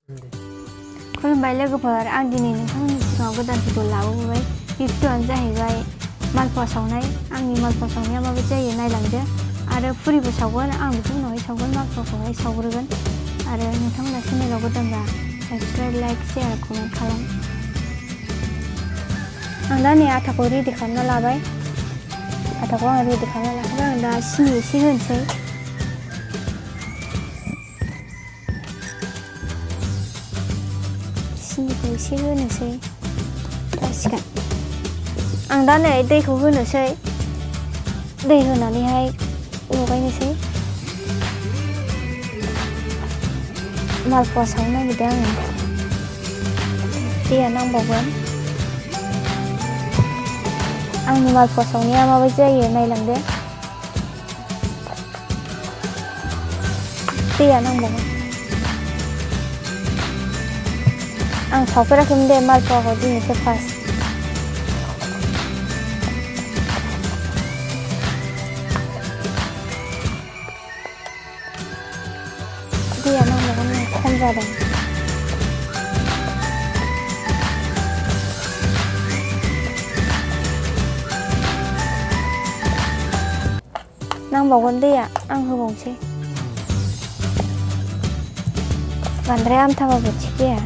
खुलुमबाय लोगोफोर आं दिनै नोंथांमोननि सिगाङाव गोदान भिडिअ लाबोबाय बे भिडिअआनो जाहैबाय मालपुवा सावनाय आंनि मालपुवा सावनाया माबायदि जायो नायलांदो आरो फुरिबो सावगोन आं बेखौ उनावहाय सावगोन मालपुवाखौहाय सावग्रोगोन आरो नोंथांमोना चेनेलाव गोदानबा साबस्क्राइब लाइक शेयार कमेन्ट खालाम आं दा नै आटाखौ रेडि खालामना लाबाय आटाखौ आं रेडि खालामना लाखाबाय आं दा सिनि एसे होनोसै सिनिखौ एसे होनोसै जासिगोन आं दा नै दैखौ होनोसै दै होनानैहाय लगायनोसै मालपुवा सावनो नागिरदों आङो दैया नांबावगोन आंनि मालपुवा सावनाया माबायदि जायो नायलांदो दैया नांबावगोन आं सावफेराखैमोन दे मालपुवाखौ दिनैसो फार्स्ट दैया नांबावगोन खम जादों नांबावगोन दैया आं होबावनोसै बांद्राय आमथाबाबो थिग जाया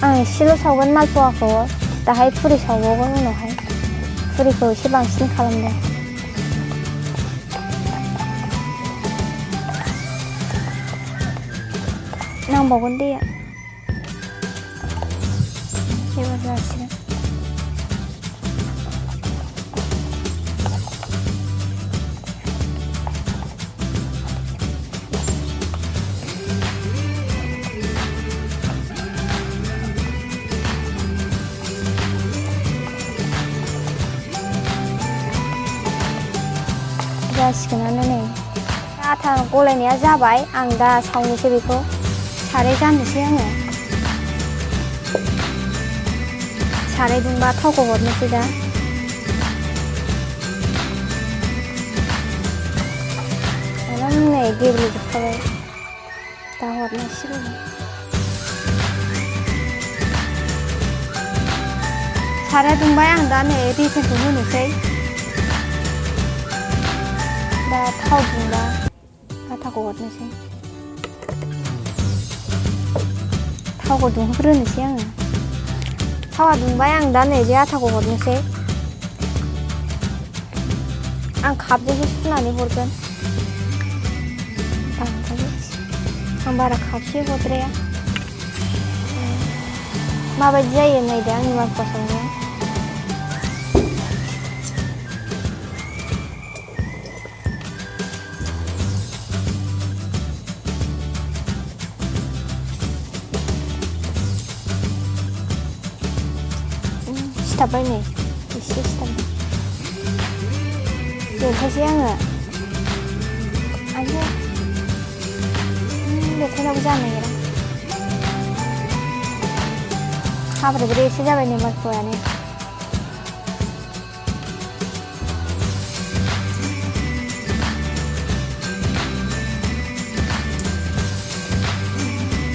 आं एसेल' सावगोन मालपुवाखौ दाहाय फुरि सावबावगोन उनावहाय फुरिखौ एसे बांसिन खालामदों नांबावगोन दैया एबार जासिगोन जासिगोनानो नै आटा गलायनाया जाबाय आं दा सावनोसै बेखौ साराय जाननोसै आङो साराय दुंबा थावखौ हरनोसै दा आरामनो गेब्लेजोबखाबाय दा हरनांसिगौ साराया दुंबाय आं दा नै रिफाइनखौ होनोसै दा थाव दुंबा आटाखौ हरनोसै थावखौ दुंहोग्रोनोसै आङो थावा दुंबाय आं दा नै बे आटाखौ हरनोसै आं कापजोंसो सुनानै हरगोन आं बारा कापसे हरद्राया माबायदि जायो नायदो आंनि मालपुवा सावनाया सिथाबबाय नै एसे सिथाबबाय देरथायसै आङो आयौ देरथायनाबो जानो नागिरा हाब्रे एसे जाबाय नै मालपुवायानो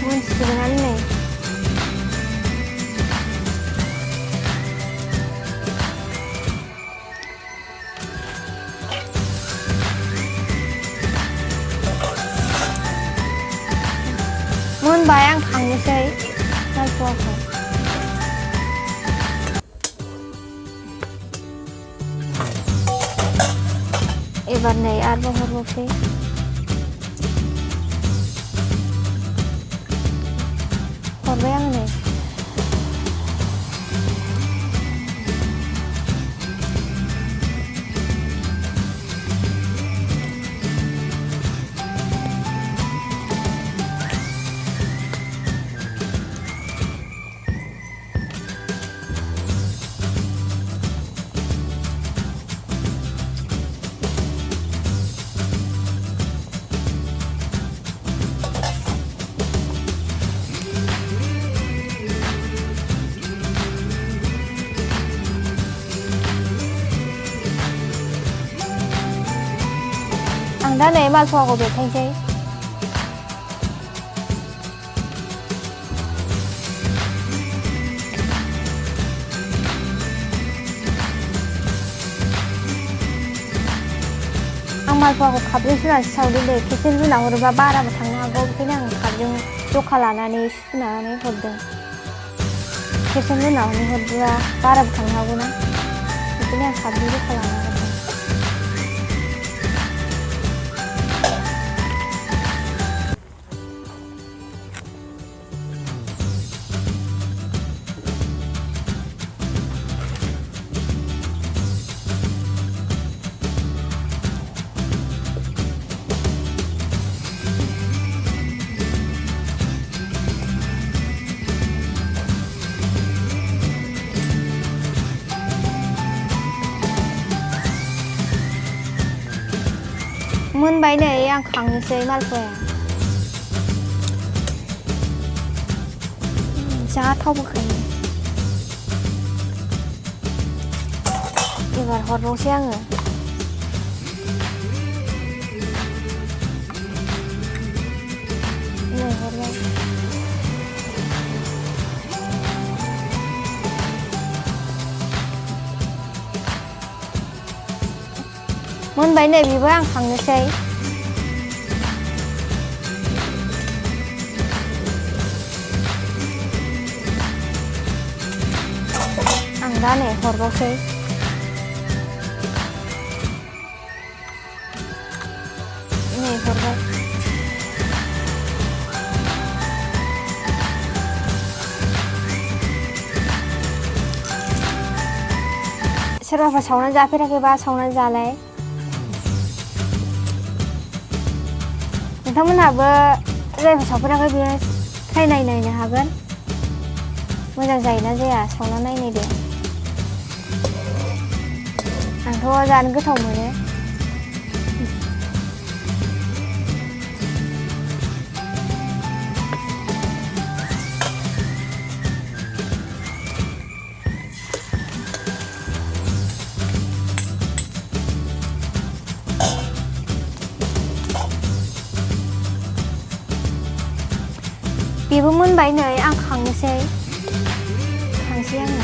मोनसिगोनानो नै मोनबाय आं खांनोसै मालपुवाखौ एबार नै आरोबाव हरबावसै हरबाय आं नै आं दा नै मालफवाखौ बेरखायसै आं मालफवाखौ खापजों सुनानै सावदों दे खेबसे रुना हरोबा बाराबो थांनो हागौ बेखायनो आं खापजों जखा लानानै सुनानै हरदों खेबसे रुना हरोबा बाराबो थांनो हागौ ना बेखायनो आं खापजों जखा लाना हरदों मोनबाय नै आं खांनोसै मालफवाया जा थाव बोखायो एबार हरबावसै आङो नै हरबाय मोनबाय नै बेबो आं खांनोसै आं दा नै हरबावसै नै हरबाय सोरबाफोर सावनानै जाफेराखैबा सावनानै जालाय नोंथांमोनहाबो जायफोर सावफेराखै बेयो ट्राइ नायनो हागोन मोजां जायोना जाया सावना नायनो दे आंथ' जानो गोथाव मोनो बेबो मोनबाय नै आं खांनोसै आङो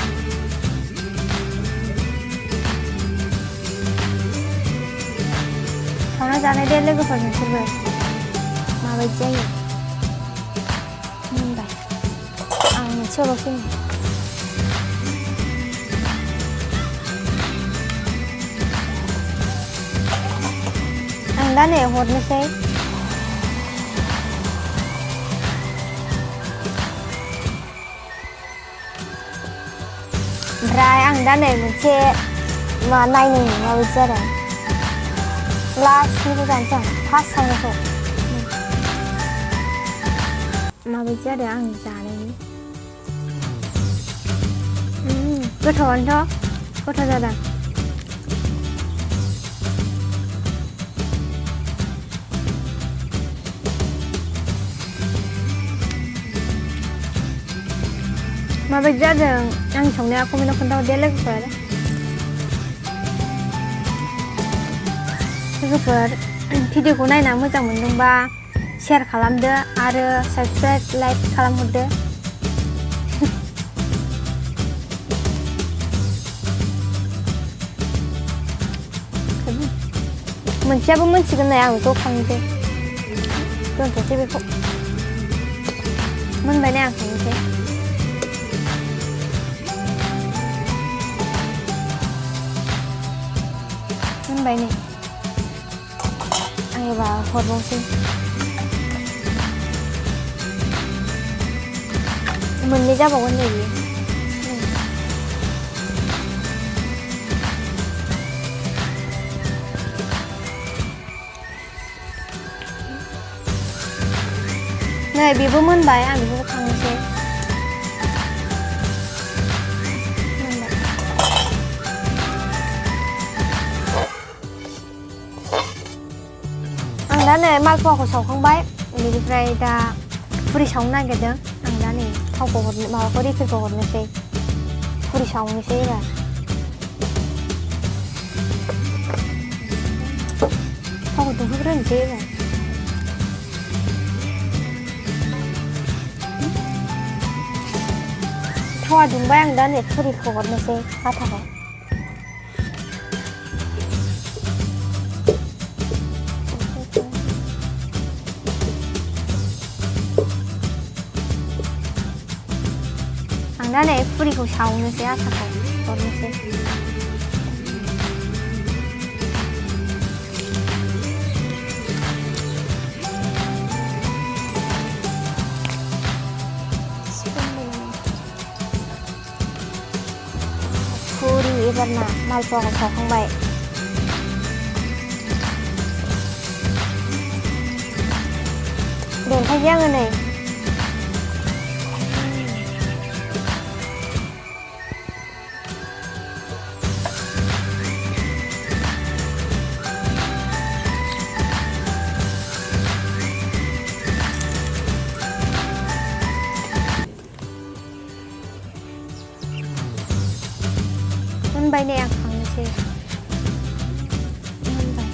सावना जानाय दे लोगोफोर नोंसोरबो माबायदि जायो मोनबाय आं मोनसे हरबावसै आं दा नै हरनोसै ओमफ्राय आं दा नै मोनसे नायनो माबायदि जादों लास्टनिखौ जानोसै आं फार्स्ट सावनायखौ माबायदि जादों आं जानायनि गोथावानोथ' गोथाव जादों माबायदि जादों आंनि संनाया कमेन्टआव खोन्थाहरदे लोगोफोर भिडिअखौ नायना मोजां मोनदोंबा शेयार खालामदो आरो साबस्क्राइब लाइक खालामहरदो मोनसेयाबो मोनसिगोन नै आं बेखौ खांनोसै दोनथ'सै बेखौ मोनबाय नै आं खांनोसै मोनबाय नै आं एबार हरबावसै मोननै जाबावगोन नै बियो नै बेबो मोनबाय आं बेखौबो खांनोसै आं दा नै मालपवाखौ सावखांबाय बेनिफ्राय दा फुरि सावनो नागिरदों आं दा नै थावखौ माबाखौ रिफिलखौ हरनोसै फुरि सावनोसै एबार थावखौ दुंहोग्रोनोसै एबार थावा दुंबाय आं दा नै फुरिखौ हरनोसै आटाखौ आं दा नै फुरिखौ सावनोसै आटाखौ हरनोसै फुरि एबारना मालपुवाखौ सावखांबाय देनखायसै आङो नै मोनबाय नै आं खांनोसै मोनबाय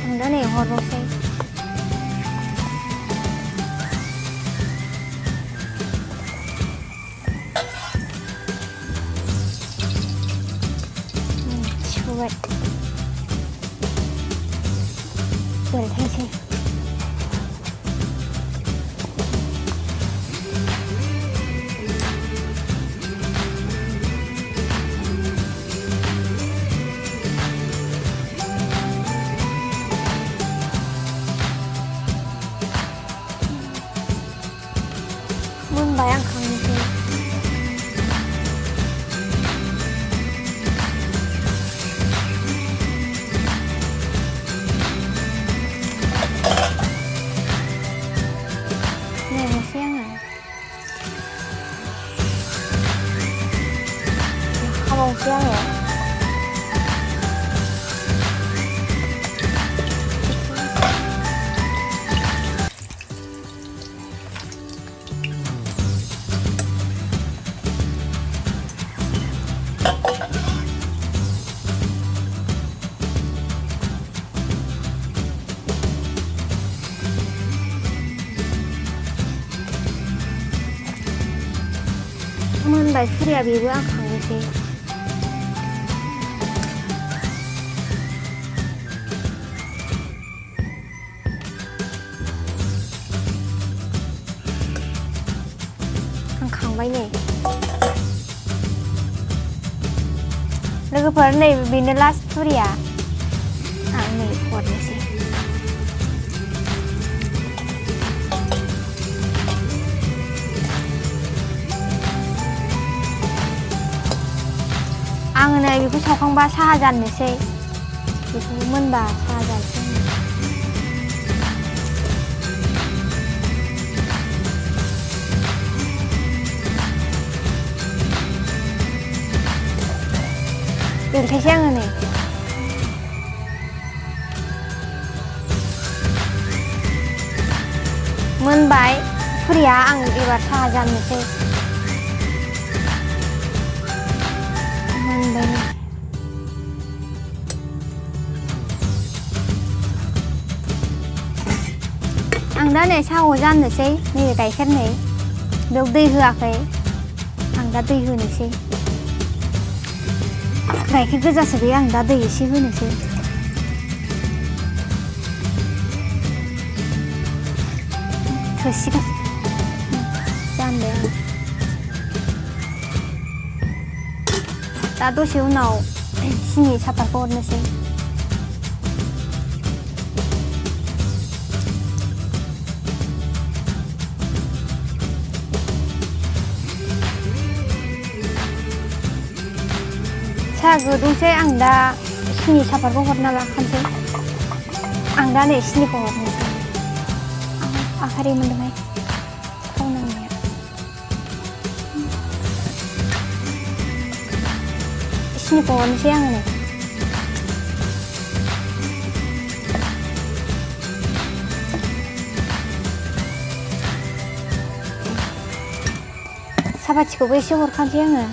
आं दा नै हरनोसै सुबाय बेलथायसै मोनबाय आं खांनोसै नायनोसै आङो खाबावनोसै आङो मोनबाय फुरिया बेबो आं खांनोसै आं खांबाय नै लोगोफोर नै बेनो लास्ट फुरिया आं नै हरनोसै आङो नै बेखौ सावखांबा साहा जानोसै बेखौ मोनबा साहा जानोसै बेलथायसै आङो नै मोनबाय फुरिया आं एबार साहा जानोसै मोनबाय आं दा नै साहाखौ जानोसै नैबे गाइखेर नै बेयाव दै होआखै आं दा दै होनोसै गाइखेर गोजासो गैया आं दा दै एसे होनोसै थोसिगोन जानबाय आं दा दसे उनाव सिनि सापातखौ हरनोसै साहा गुदुंसै आं दा सिनि सापातखौ हरना लाखानोसै आं दा नै सिनिखौ हरनोसै आखारि मोनदोंहाय थाव नांनाया सिनिखौ हरनोसै आङो नै सापाथिखौबो एसे हरखानोसै आङो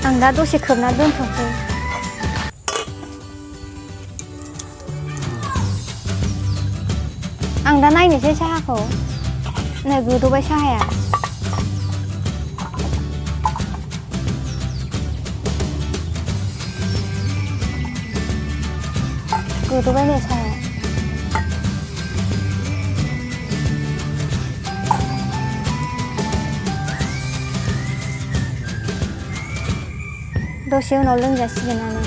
आं दा दसे खोबना दोनथ'सै आं दा नायनोसै साहाखौ नै गोदौबाय साहाया गोदौबाय नै साहाया दसे उनाव लोंजासिगोनानो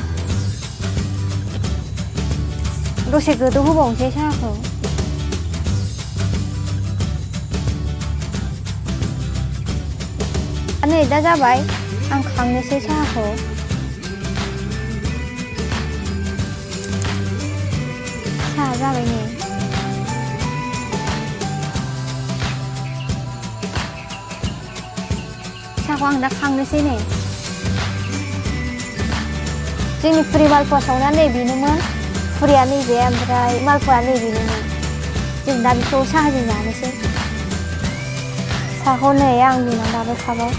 दसे गोदौ होबावनोसै साहाखौ नै दा जाबाय आं खांनोसै साहाखौ साहा जाबाय नै साहाखौ आं दा खांनोसै नै जोंनि फुरि मालपुवा सावनाया नै बेनोमोन फुरिया नैबे ओमफ्राय मालपुवा नै बेनोमोन जों दा बेखौ साहाजों जानोसै साहाखौ नै आं बिनाव लाबोखाबाय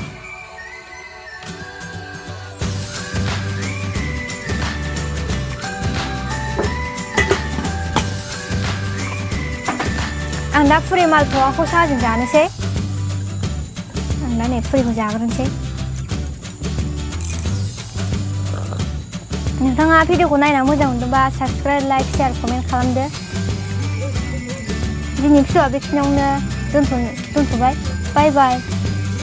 आं दा फुरि मालपुवाखौ साहाजों जानोसै आं दा नै फुरिखौ जाग्रोनोसै नोंथाङा भिडिअखौ नायना मोजां मोनदोंबा साबस्क्राइब लाइक शेयार कमेन्ट खालामदो दिनै भिडिअआ बेखिनियावनो दोनथ'बाय बाय बाय